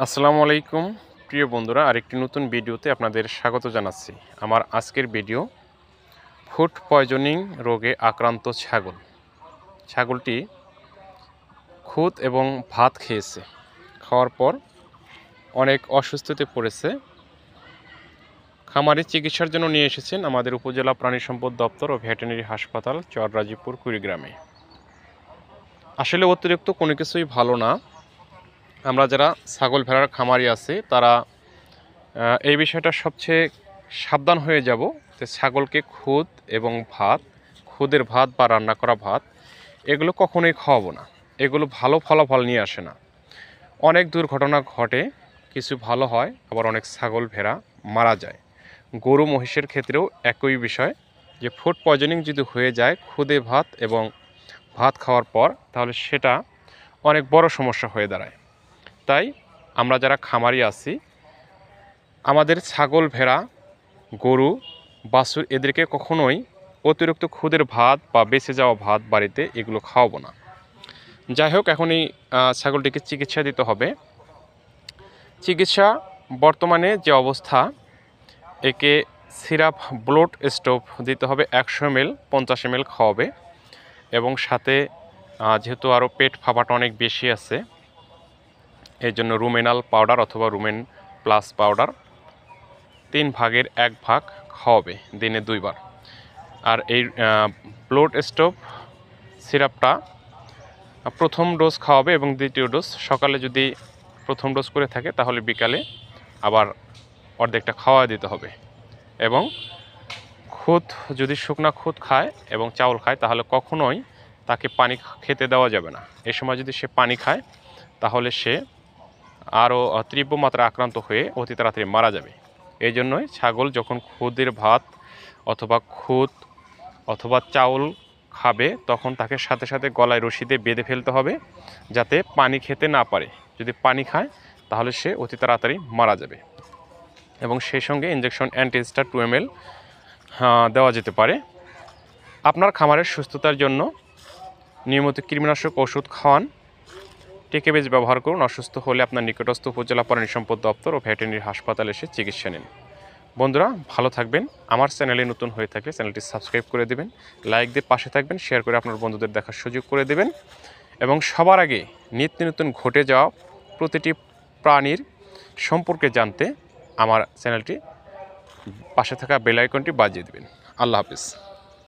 আসসালামু আলাইকুম প্রিয় বন্ধুরা, আরেকটি নতুন ভিডিওতে আপনাদের স্বাগত জানাচ্ছি। আমার আজকের ভিডিও ফুড পয়জনিং রোগে আক্রান্ত ছাগলটি খুদ এবং ভাত খেয়েছে। খাওয়ার পর অনেক অসুস্থতে পড়েছে। খামারে চিকিৎসার জন্য নিয়ে এসেছেন আমাদের উপজেলা প্রাণী সম্পদ দপ্তর ও ভেটেরিনারি হাসপাতাল চররাজীপুর কুড়িগ্রামে। আসলে অতিরিক্ত কোনো কিছুই ভালো না। আমরা যারা ছাগল ভেড়ার খামারি আছে তারা এই বিষয়টা সবচেয়ে সাবধান হয়ে যাব যে ছাগলকে খুদ এবং খুদের ভাত বা রান্না করা ভাত এগুলো কখনোই খাওয়াবো না। এগুলো ভালো ফলাফল নিয়ে আসে না। অনেক দুর্ঘটনা ঘটে, কিছু ভালো হয়, আবার অনেক ছাগল ভেড়া মারা যায়। গরু মহিষের ক্ষেত্রেও একই বিষয়, যে ফুড পয়জনিং যদি হয়ে যায় খুদে ভাত এবং ভাত খাওয়ার পর, তাহলে সেটা অনেক বড় সমস্যা হয়ে দাঁড়ায়। তাই আমরা যারা খামারি আছি, আমাদের ছাগল ভেড়া গরু বাছুর এদেরকে কখনোই অতিরিক্ত খুদের ভাত বা বেঁচে যাওয়া ভাত বাড়িতে এগুলো খাওয়াবো না। যাই হোক, এখনই ছাগলটিকে চিকিৎসা দিতে হবে। চিকিৎসা বর্তমানে যে অবস্থা, একে সিরাপ ব্লড স্টোভ দিতে হবে 100 ml 50 ml খাওয়াবে, এবং সাথে যেহেতু আরও পেট ফাঁপাটা অনেক বেশি আছে, এই জন্য রুমেনাল পাউডার অথবা রুমেন প্লাস পাউডার 3 ভাগের 1 ভাগ খাওয়াবে দিনে 2 বার। আর এই ব্লড স্টোভ সিরাপটা প্রথম ডোজ খাওয়াবে এবং দ্বিতীয় ডোজ সকালে যদি প্রথম ডোজ করে থাকে তাহলে বিকালে আবার অর্ধেকটা খাওয়া দিতে হবে। এবং খুদ যদি শুকনা খুদ খায় এবং চাউল খায় তাহলে কখনোই তাকে পানি খেতে দেওয়া যাবে না। এ সময় যদি সে পানি খায় তাহলে সে আরও তীব্র মাত্রায় আক্রান্ত হয়ে অতি তাড়াতাড়ি মারা যাবে। এই জন্যই ছাগল যখন খুদের ভাত অথবা চাউল খাবে তখন তাকে সাথে সাথে গলায় রশি দিয়ে বেঁধে ফেলতে হবে, যাতে পানি খেতে না পারে। যদি পানি খায় তাহলে সে অতি তাড়াতাড়ি মারা যাবে। এবং সেই সঙ্গে ইনজেকশন অ্যান্টিস্টার 2 ml দেওয়া যেতে পারে। আপনার খামারের সুস্থতার জন্য নিয়মিত কৃমিনাশক ওষুধ খাওয়ান, টেকেবেজ ব্যবহার করুন। অসুস্থ হলে আপনার নিকটস্থ উপজেলা প্রাণী সম্পদ দপ্তর ও ভেটেরিনারি হাসপাতালে এসে চিকিৎসা নিন। বন্ধুরা, ভালো থাকবেন। আমার চ্যানেলে নতুন হয়ে থাকলে চ্যানেলটি সাবস্ক্রাইব করে দেবেন, লাইক দিয়ে পাশে থাকবেন, শেয়ার করে আপনার বন্ধুদের দেখার সুযোগ করে দেবেন। এবং সবার আগে নিত্য নতুন ঘটে যাওয়া প্রতিটি প্রাণীর সম্পর্কে জানতে আমার চ্যানেলটি পাশে থাকা বেল আইকনটি বাজিয়ে দেবেন। আল্লাহ হাফিজ।